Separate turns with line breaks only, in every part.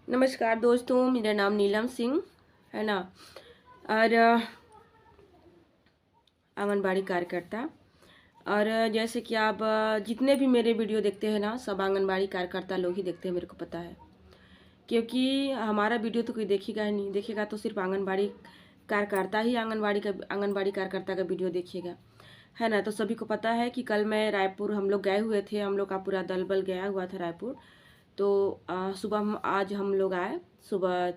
नमस्कार दोस्तों, मेरा नाम नीलम सिंह है ना। और आंगनबाड़ी कार्यकर्ता। और जैसे कि आप जितने भी मेरे वीडियो देखते हैं ना, सब आंगनबाड़ी कार्यकर्ता लोग ही देखते हैं, मेरे को पता है। क्योंकि हमारा वीडियो तो कोई देखेगा ही नहीं, देखेगा तो सिर्फ आंगनबाड़ी कार्यकर्ता ही आंगनबाड़ी कार्यकर्ता का वीडियो देखेगा, है ना। तो सभी को पता है कि कल मैं रायपुर हम लोग गए हुए थे, हम लोग का पूरा दल बल गया हुआ था रायपुर। तो सुबह आज हम लोग आए, सुबह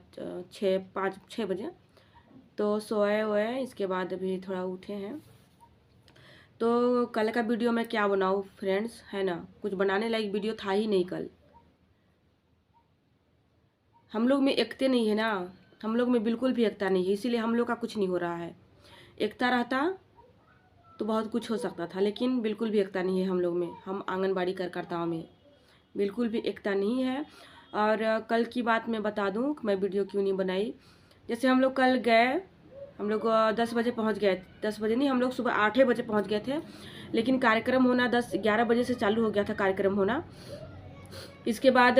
6 बजे। तो सोए हुए, इसके बाद अभी थोड़ा उठे हैं। तो कल का वीडियो मैं क्या बनाऊँ फ्रेंड्स, है ना। कुछ बनाने लायक वीडियो था ही नहीं कल। हम लोग में एकता नहीं है ना, हम लोग में बिल्कुल भी एकता नहीं है, इसीलिए हम लोग का कुछ नहीं हो रहा है। एकता रहता तो बहुत कुछ हो सकता था, लेकिन बिल्कुल भी एकता नहीं है हम लोग में, हम आंगनबाड़ी कार्यकर्ताओं में बिल्कुल भी एकता नहीं है। और कल की बात मैं बता दूं कि मैं वीडियो क्यों नहीं बनाई। जैसे हम लोग कल गए, हम लोग 10 बजे पहुंच गए, 10 बजे नहीं, हम लोग सुबह 8 बजे पहुंच गए थे। लेकिन कार्यक्रम होना 10-11 बजे से चालू हो गया था कार्यक्रम होना। इसके बाद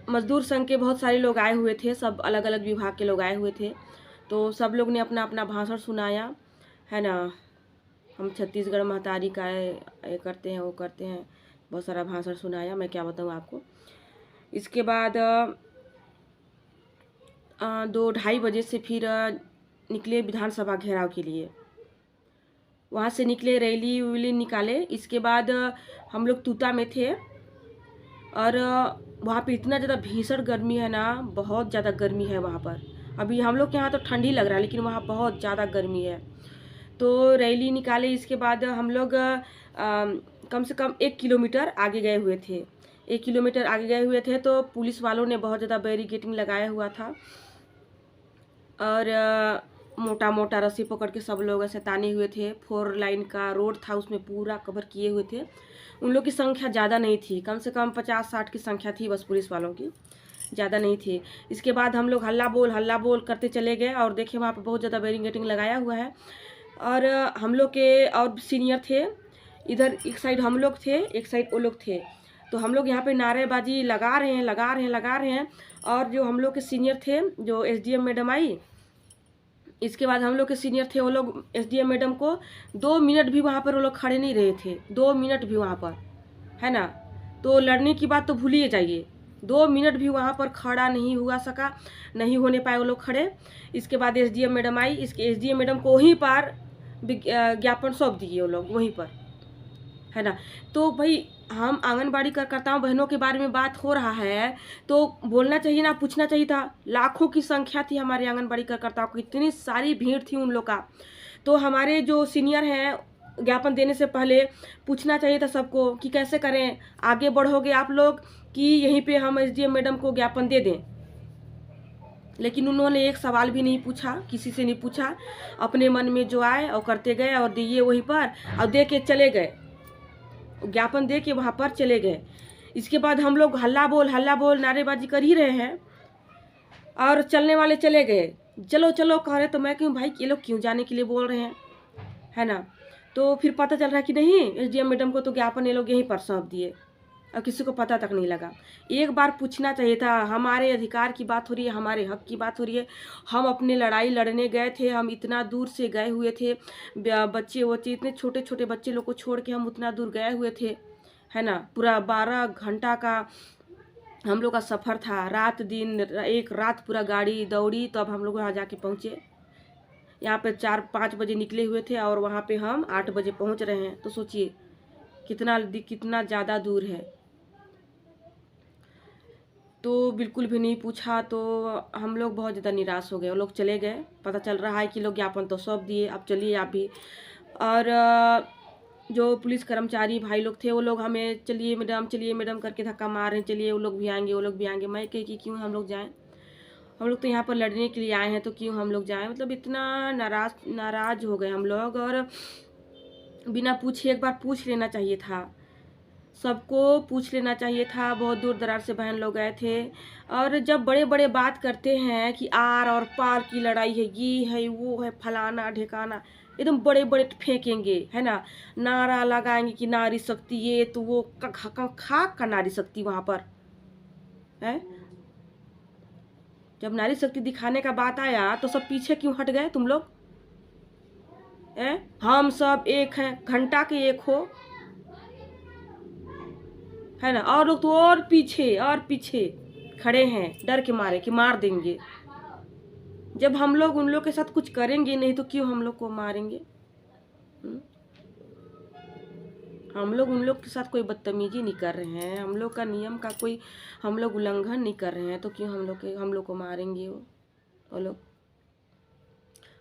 मजदूर संघ के बहुत सारे लोग आए हुए थे, सब अलग अलग विभाग के लोग आए हुए थे। तो सब लोग ने अपना अपना भाषण सुनाया, है ना। हम छत्तीसगढ़ महतारी का ये करते हैं, वो करते हैं, बहुत सारा भाषण सुनाया, मैं क्या बताऊँ आपको। इसके बाद 2-2:30 बजे से फिर निकले विधानसभा घेराव के लिए। वहाँ से निकले, रैली वैली निकाले। इसके बाद हम लोग तूता में थे। और वहाँ पे इतना ज़्यादा भीषण गर्मी है ना, बहुत ज़्यादा गर्मी है वहाँ पर। अभी हम लोग के यहाँ तो ठंडी लग रहा है, लेकिन वहाँ बहुत ज़्यादा गर्मी है। तो रैली निकाले, इसके बाद हम लोग कम से कम 1 किलोमीटर आगे गए हुए थे। 1 किलोमीटर आगे गए हुए थे तो पुलिस वालों ने बहुत ज़्यादा बैरिकेडिंग लगाया हुआ था। और मोटा मोटा रस्सी पकड़ के सब लोग ऐसे ताने हुए थे। 4 लाइन का रोड था, उसमें पूरा कवर किए हुए थे। उन लोग की संख्या ज़्यादा नहीं थी, कम से कम 50-60 की संख्या थी बस, पुलिस वालों की ज़्यादा नहीं थी। इसके बाद हम लोग हल्ला बोल करते चले गए और देखे वहाँ पर बहुत ज़्यादा बैरिकेडिंग लगाया हुआ है। और हम लोग के और सीनियर थे, इधर एक साइड हम लोग थे, एक साइड वो लोग थे। तो हम लोग यहाँ पे नारेबाजी लगा रहे हैं। और जो हम लोग के सीनियर थे, जो एसडीएम मैडम आई, इसके बाद हम लोग के सीनियर थे, वो लोग एसडीएम मैडम को 2 मिनट भी वहाँ पर वो लोग खड़े नहीं रहे थे, 2 मिनट भी वहाँ पर, है ना। तो लड़ने की बात तो भूल ही जाइए, 2 मिनट भी वहाँ पर खड़ा नहीं हुआ सका, नहीं होने पाए वो लोग खड़े। इसके बाद एसडीएम मैडम आई, इसके एसडीएम मैडम को वहीं पर ज्ञापन सौंप दिए वो लोग वहीं पर, है ना। तो भाई, हम आंगनबाड़ी कार्यकर्ताओं बहनों के बारे में बात हो रहा है तो बोलना चाहिए ना, पूछना चाहिए था। लाखों की संख्या थी हमारे आंगनबाड़ी कार्यकर्ताओं की, इतनी सारी भीड़ थी उन लोग का। तो हमारे जो सीनियर हैं, ज्ञापन देने से पहले पूछना चाहिए था सबको कि कैसे करें, आगे बढ़ोगे आप लोग कि यहीं पे हम एसडीएम मैडम को ज्ञापन दे दें। लेकिन उन्होंने एक सवाल भी नहीं पूछा, किसी से नहीं पूछा, अपने मन में जो आए और करते गए और दिए वहीं पर, और दे के चले गए, ज्ञापन दे के वहाँ पर चले गए। इसके बाद हम लोग हल्ला बोल नारेबाजी कर ही रहे हैं और चलने वाले चले गए। चलो चलो कह रहे, तो मैं क्यों भाई, ये लोग क्यों जाने के लिए बोल रहे हैं, है ना। तो फिर पता चल रहा है कि नहीं, एसडीएम मैडम को तो ज्ञापन ये लोग यहीं पर सौंप दिए और किसी को पता तक नहीं लगा। एक बार पूछना चाहिए था। हमारे अधिकार की बात हो रही है, हमारे हक की बात हो रही है। हम अपने लड़ाई लड़ने गए थे, हम इतना दूर से गए हुए थे, बच्चे इतने छोटे छोटे बच्चे लोग को छोड़ के हम उतना दूर गए हुए थे, है ना। पूरा 12 घंटा का हम लोग का सफ़र था, रात दिन, एक रात पूरा गाड़ी दौड़ी, तो अब हम लोग वहाँ जाके पहुँचे। यहाँ पे 4-5 बजे निकले हुए थे और वहाँ पे हम 8 बजे पहुँच रहे हैं। तो सोचिए कितना ज़्यादा दूर है। तो बिल्कुल भी नहीं पूछा, तो हम लोग बहुत ज़्यादा निराश हो गए। वो लोग चले गए, पता चल रहा है कि लोग ज्ञापन तो सौंप दिए, अब चलिए आप भी। और जो पुलिस कर्मचारी भाई लोग थे, वो लोग हमें चलिए मैडम करके धक्का मार रहे हैं, चलिए वो लोग भी आएंगे, वो लोग भी आएंगे। मैं कही कि क्यों हम लोग जाएं, हम लोग तो यहाँ पर लड़ने के लिए आए हैं, तो क्यों हम लोग जाएं। मतलब इतना नाराज हो गए हम लोग। और बिना पूछे एक बार पूछ लेना चाहिए था, सबको पूछ लेना चाहिए था। बहुत दूर दराज से बहन लोग गए थे। और जब बड़े बड़े बात करते हैं कि आर और पार की लड़ाई है, ये है वो है, फलाना ढेकाना, एकदम बड़े बड़े फेंकेंगे, है ना। नारा लगाएंगे कि नारी शक्ति, ये तो वो, खाक का नारी शक्ति वहाँ पर है। जब नारी शक्ति दिखाने का बात आया तो सब पीछे क्यों हट गए तुम लोग? हम सब एक हैं, घंटा के एक हो, है ना, और लोग तो और पीछे खड़े हैं डर के मारे कि मार देंगे। जब हम लोग उन लोग के साथ कुछ करेंगे नहीं तो क्यों हम लोग को मारेंगे? हम लोग उन लोग के साथ कोई बदतमीजी नहीं कर रहे हैं, हम लोग का नियम का कोई हम लोग उल्लंघन नहीं कर रहे हैं, तो क्यों हम लोग को मारेंगे? वो लोग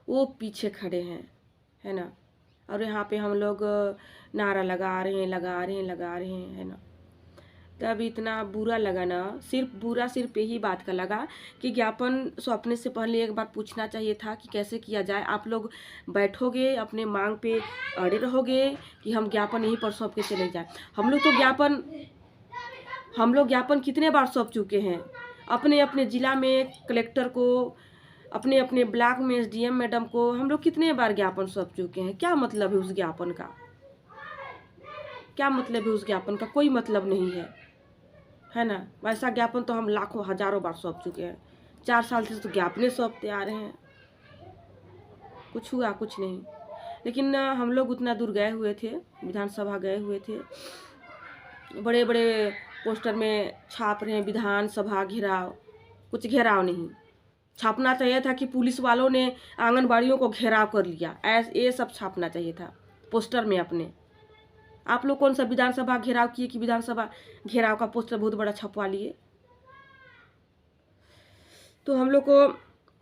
वो पीछे खड़े हैं, है ना, और यहाँ पे हम लोग नारा लगा रहे हैं, है ना। तब इतना बुरा लगा ना, सिर्फ यही बात का लगा कि ज्ञापन सौंपने से पहले एक बार पूछना चाहिए था कि कैसे किया जाए। आप लोग बैठोगे अपने मांग पे अड़े रहोगे कि हम ज्ञापन यहीं पर सौंप के चले जाए। हम लोग ज्ञापन कितने बार सौंप चुके हैं, अपने अपने ज़िला में कलेक्टर को, अपने अपने ब्लॉक में SDM मैडम को हम लोग कितने बार ज्ञापन सौंप चुके हैं। क्या मतलब है उस ज्ञापन का? कोई मतलब नहीं है ना। वैसा ज्ञापन तो हम लाखों हजारों बार सौंप चुके हैं। 4 साल से तो ज्ञापने सौंपते आ रहे हैं, कुछ हुआ कुछ नहीं। लेकिन हम लोग उतना दूर गए हुए थे, विधानसभा गए हुए थे, बड़े बड़े पोस्टर में छाप रहे हैं विधानसभा घेराव। कुछ घेराव नहीं, छापना चाहिए था कि पुलिस वालों ने आंगनबाड़ियों को घेराव कर लिया, ये सब छापना चाहिए था पोस्टर में अपने। आप लोग कौन सा विधानसभा घेराव किए कि विधानसभा घेराव का पोस्टर बहुत बड़ा छपवा लिए? तो हम लोग को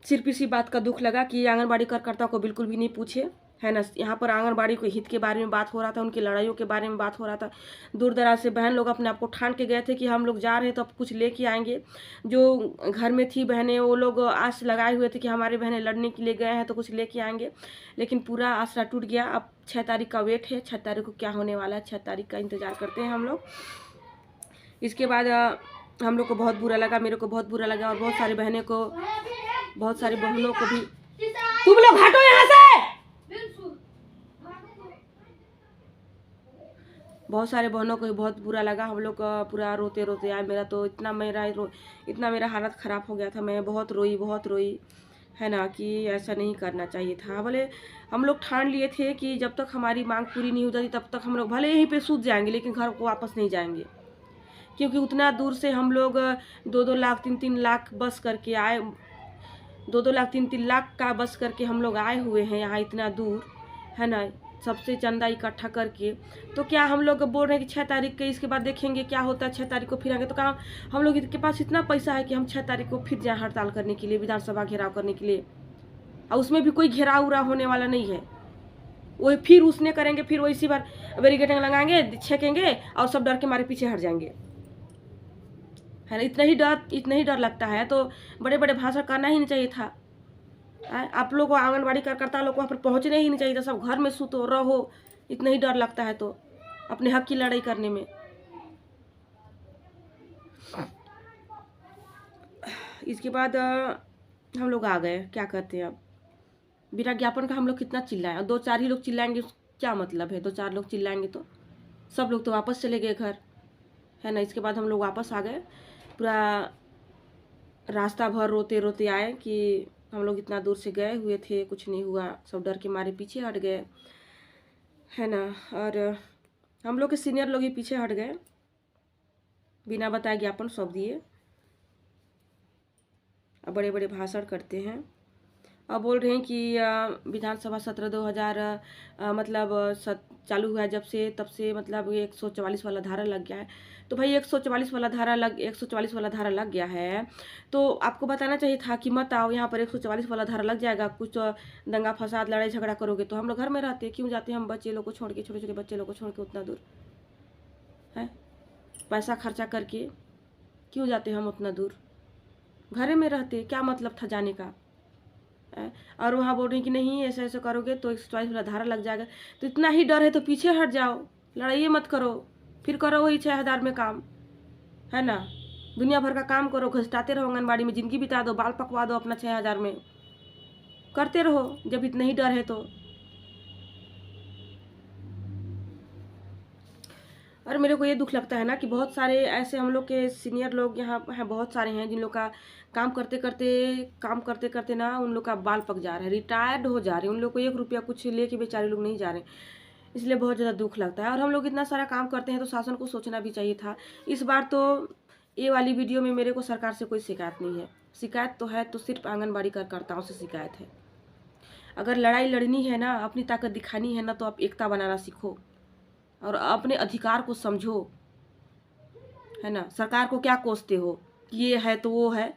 सिर्फ इसी बात का दुख लगा कि आंगनबाड़ी कार्यकर्ता को बिल्कुल भी नहीं पूछे, है ना। यहाँ पर आंगनबाड़ी के हित के बारे में बात हो रहा था, उनकी लड़ाइयों के बारे में बात हो रहा था। दूर दराज से बहन लोग अपने आप को ठान के गए थे कि हम लोग जा रहे हैं तो अब कुछ लेके आएंगे। जो घर में थी बहनें वो लोग आस लगाए हुए थे कि हमारी बहनें लड़ने के लिए गए हैं तो कुछ लेके आएंगे, लेकिन पूरा आसरा टूट गया। अब 6 तारीख का वेट है, 6 तारीख को क्या होने वाला है, 6 तारीख का इंतज़ार करते हैं हम लोग। इसके बाद हम लोग को बहुत बुरा लगा, मेरे को बहुत बुरा लगा, और बहुत सारी बहनों को भी। तुम लोग हटो यहाँ से। बहुत सारे बहनों को बहुत बुरा लगा। हम लोग पूरा रोते रोते आए। मेरा तो इतना मेरा हालत ख़राब हो गया था, मैं बहुत रोई, है ना, कि ऐसा नहीं करना चाहिए था। भले हम लोग ठान लिए थे कि जब तक हमारी मांग पूरी नहीं हो जाती तब तक हम लोग भले यहीं पे सूत जाएंगे, लेकिन घर को वापस नहीं जाएंगे, क्योंकि उतना दूर से हम लोग 2-2 लाख 3-3 लाख बस करके आए, 2-2 लाख 3-3 लाख का बस करके हम लोग आए हुए हैं यहाँ इतना दूर, है ना, सबसे चंदा इकट्ठा करके। तो क्या हम लोग बोल रहे हैं कि 6 तारीख के इसके बाद देखेंगे क्या होता है, 6 तारीख को फिर आएंगे? तो कहा हम लोग के पास इतना पैसा है कि हम 6 तारीख को फिर जाएँ हड़ताल करने के लिए, विधानसभा घेराव करने के लिए, और उसमें भी कोई घेराव उराव होने वाला नहीं है। वही फिर उसने करेंगे, फिर वही इसी बार बैरिकेडिंग लगाएंगे, छेकेंगे और सब डर के मारे पीछे हट जाएंगे, है ना। इतना ही डर लगता है तो बड़े बड़े भाषण करना ही नहीं चाहिए था। आप लोग को आंगनबाड़ी कार्यकर्ता लोग वहाँ पर पहुँचने ही नहीं चाहिए था, सब घर में सुतो रहो। इतना ही डर लगता है तो अपने हक की लड़ाई करने में। इसके बाद हम लोग आ गए, क्या करते हैं अब। बिना ज्ञापन का हम लोग कितना चिल्लाएं, और 2-4 ही लोग चिल्लाएंगे क्या मतलब है? 2-4 लोग चिल्लाएंगे तो सब लोग तो वापस चले गए घर, है ना। इसके बाद हम लोग वापस आ गए, पूरा रास्ता भर रोते रोते आए कि हम लोग इतना दूर से गए हुए थे, कुछ नहीं हुआ, सब डर के मारे पीछे हट गए, है ना। और हम लोग के सीनियर लोग ही पीछे हट गए, बिना बताए ज्ञापन सौंप दिए। अब बड़े बड़े भाषण करते हैं। अब बोल रहे हैं कि विधानसभा सत्र 2000 चालू हुआ है जब से, तब से मतलब ये 144 वाला धारा लग गया है। तो भाई 144 वाला धारा लग गया है तो आपको बताना चाहिए था कि मत आओ यहाँ पर, 144 वाला धारा लग जाएगा, कुछ दंगा फसाद लड़ाई झगड़ा करोगे तो हम लोग घर में रहते। क्यों जाते हम बच्चे लोग को छोड़ के, छोटे छोटे बच्चे लोग को छोड़ के उतना दूर, है पैसा खर्चा करके क्यों जाते हम उतना दूर? घर में रहते, क्या मतलब था जाने का? और वहाँ बोल रहे हैं कि नहीं ऐसे ऐसे करोगे तो 144 वाला धारा लग जाएगा। तो इतना ही डर है तो पीछे हट जाओ, लड़ाई मत करो, फिर करो वही 6000 में काम, है ना। दुनिया भर का काम करो, घसटाते रहो, आंगनबाड़ी में जिंदगी बिता दो, बाल पकवा दो अपना 6000 में, करते रहो जब इतना ही डर है तो। और मेरे को ये दुख लगता है ना कि बहुत सारे ऐसे हम लोग के सीनियर लोग यहाँ हैं, बहुत सारे हैं जिन लोग का काम करते करते ना उन लोग का बाल पक जा रहा है, रिटायर्ड हो जा रहे हैं, उन लोग को 1 रुपया कुछ लेके बेचारे लोग नहीं जा रहे, इसलिए बहुत ज़्यादा दुख लगता है। और हम लोग इतना सारा काम करते हैं तो शासन को सोचना भी चाहिए था। इस बार तो ये वाली वीडियो में मेरे को सरकार से कोई शिकायत नहीं है, शिकायत तो है तो सिर्फ आंगनबाड़ी कार्यकर्ताओं से शिकायत है। अगर लड़ाई लड़नी है ना, अपनी ताकत दिखानी है ना, तो आप एकता बनाना सीखो और अपने अधिकार को समझो, है ना। सरकार को क्या कोसते हो कि ये है तो वो है,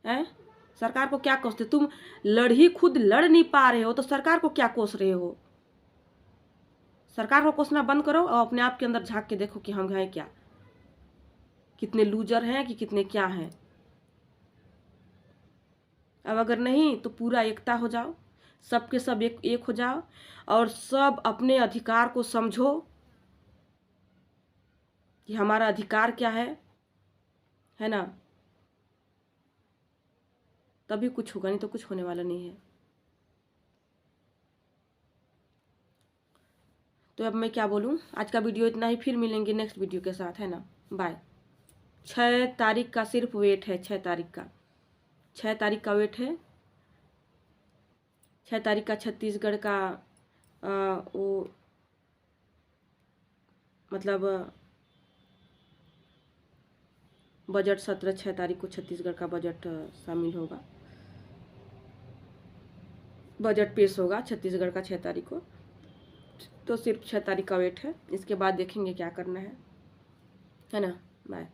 हैं? सरकार को क्या कोसते, तुम खुद लड़ नहीं पा रहे हो तो सरकार को क्या कोस रहे हो। सरकार को कोसना बंद करो और अपने आप के अंदर झांक के देखो कि हम हैं क्या, कितने लूजर हैं कि कितने क्या हैं। अब अगर नहीं तो पूरा एकता हो जाओ, सबके सब एक हो जाओ और सब अपने अधिकार को समझो कि हमारा अधिकार क्या है ना। तभी कुछ होगा, नहीं तो कुछ होने वाला नहीं है। तो अब मैं क्या बोलूँ, आज का वीडियो इतना ही, फिर मिलेंगे नेक्स्ट वीडियो के साथ, है ना। बाय। 6 तारीख का सिर्फ वेट है, 6 तारीख का, 6 तारीख का वेट है। 6 तारीख का छत्तीसगढ़ का वो मतलब बजट सत्र, 6 तारीख को छत्तीसगढ़ का बजट शामिल होगा, बजट पेश होगा छत्तीसगढ़ का 6 तारीख को। तो सिर्फ 6 तारीख का वेट है, इसके बाद देखेंगे क्या करना है ना। बाय।